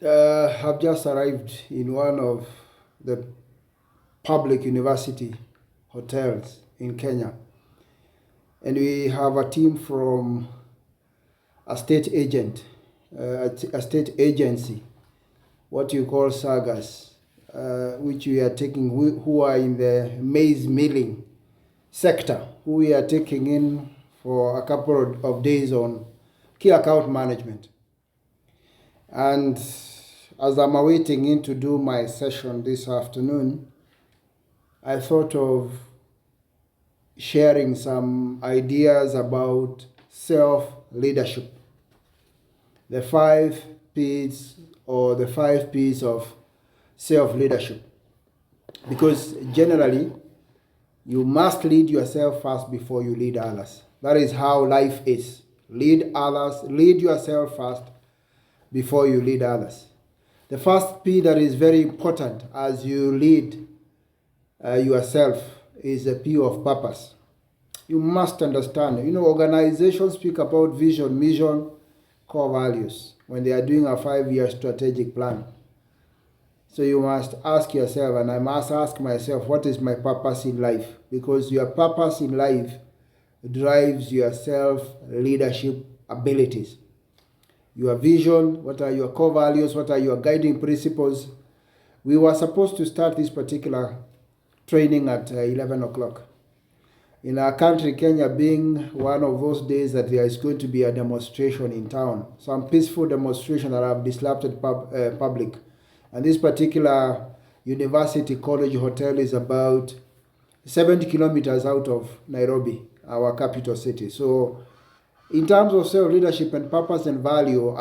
I've just arrived in one of the public university hotels in Kenya, and we have a team from a state agent, a state agency, what you call SAGAS, which we are taking, who are in the maize milling sector, who we are taking in for a couple of days on key account management. And as I'm awaiting in to do my session this afternoon, I thought of sharing some ideas about self-leadership. The 5 P's or the 5 P's of self-leadership. Because generally, you must lead yourself first before you lead others. That is how life is. Lead others, lead yourself first before you lead others. The first P that is very important as you lead yourself is a P of purpose. You must understand, organizations speak about vision, mission, core values when they are doing a 5-year strategic plan. So you must ask yourself, and I must ask myself, what is my purpose in life? Because your purpose in life drives your self-leadership abilities. Your vision, what are your core values, what are your guiding principles. We were supposed to start this particular training at 11 o'clock. In our country, Kenya being one of those days that there is going to be a demonstration in town, some peaceful demonstration that have disrupted public. And this particular university college hotel is about 70 kilometers out of Nairobi, our capital city. So in terms of self-leadership and purpose and value,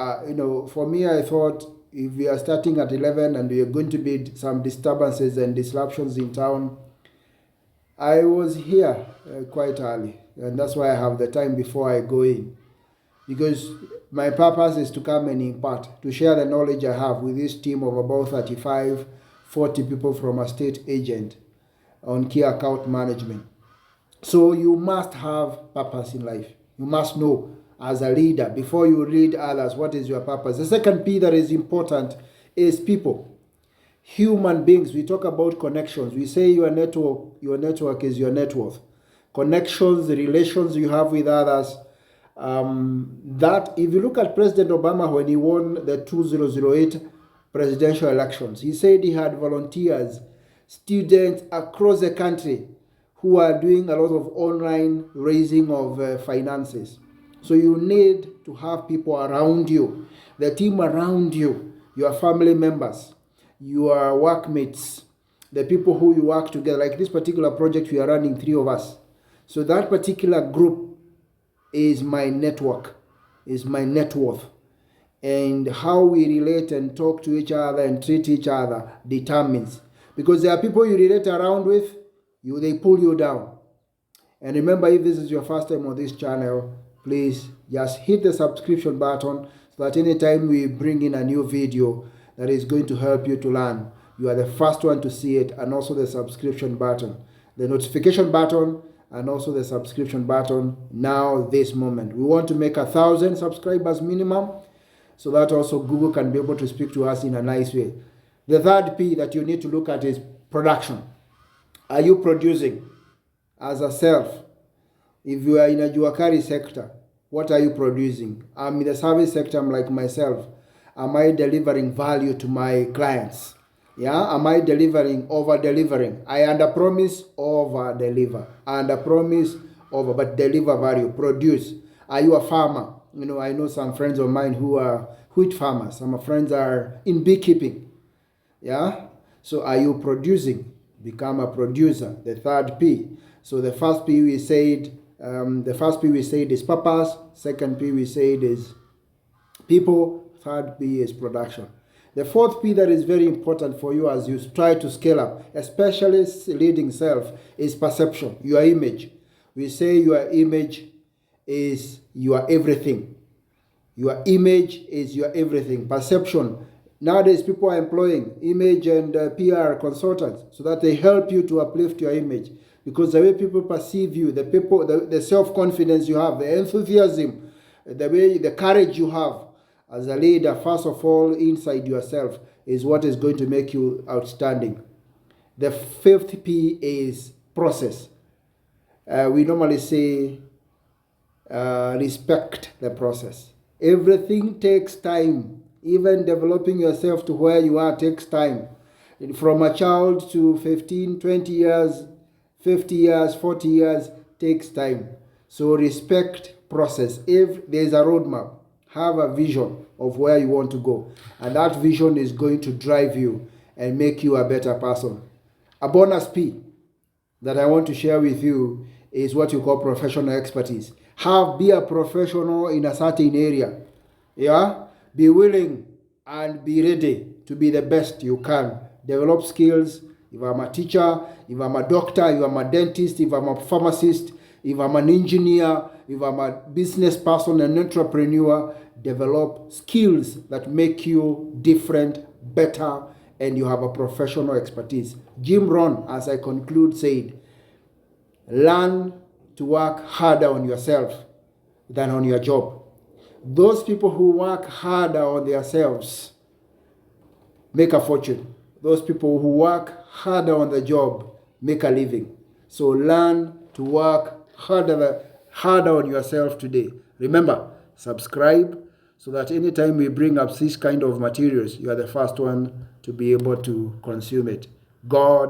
for me, I thought if we are starting at 11 and there are going to be some disturbances and disruptions in town, I was here quite early, and that's why I have the time before I go in. Because my purpose is to come and impart, to share the knowledge I have with this team of about 35, 40 people from a state agent on key account management. So you must have purpose in life. You must know as a leader, before you lead others, what is your purpose. The second P that is important is people. Human beings, we talk about connections. We say your network is your net worth. Connections, the relations you have with others. That if you look at President Obama when he won the 2008 presidential elections, he said he had volunteers, students across the country who are doing a lot of online raising of finances. So you need to have people around you, the team around you, your family members, your workmates, the people who you work together. Like this particular project, we are running 3 of us. So that particular group is my network, is my net worth. And how we relate and talk to each other and treat each other determines. Because there are people you relate around with, they pull you down. And remember, if this is your first time on this channel, please just hit the subscription button so that anytime we bring in a new video that is going to help you to learn, you are the first one to see it, and also the subscription button, the notification button, and also the subscription button now, this moment. We want to make 1,000 subscribers minimum, so that also Google can be able to speak to us in a nice way. The third P that you need to look at is production. Are you producing as a self? If you are in a Juakari sector, what are you producing? I'm in the service sector, I'm like myself. Am I delivering value to my clients? Yeah, am I delivering, over-delivering? I under-promise, over-deliver. Under-promise, over, but deliver value, produce. Are you a farmer? I know some friends of mine who are wheat farmers. Some friends are in beekeeping. Yeah, so are you producing? Become a producer, the third P. So the first P we said, is purpose. Second P we said is people. Third P is production. The fourth P that is very important for you as you try to scale up, especially leading self, is perception, your image. We say your image is your everything. Your image is your everything. Perception. Nowadays, people are employing image and PR consultants so that they help you to uplift your image. Because the way people perceive you, the self-confidence you have, the enthusiasm, the courage you have, as a leader, first of all, inside yourself is what is going to make you outstanding. The fifth P is process. We normally say respect the process. Everything takes time. Even developing yourself to where you are takes time. From a child to 15, 20 years, 50 years, 40 years takes time. So respect process. If there's a roadmap, have a vision of where you want to go. And that vision is going to drive you and make you a better person. A bonus P that I want to share with you is what you call professional expertise. Be a professional in a certain area. Yeah? Be willing and be ready to be the best you can. Develop skills. If I'm a teacher, if I'm a doctor, if I'm a dentist, if I'm a pharmacist, if I'm an engineer, if I'm a business person, an entrepreneur, develop skills that make you different, better, and you have a professional expertise. Jim Rohn, as I conclude, said, learn to work harder on yourself than on your job. Those people who work harder on themselves make a fortune. Those people who work harder on the job make a living. So learn to work harder on yourself today. Remember, subscribe so that anytime we bring up this kind of materials, you are the first one to be able to consume it. God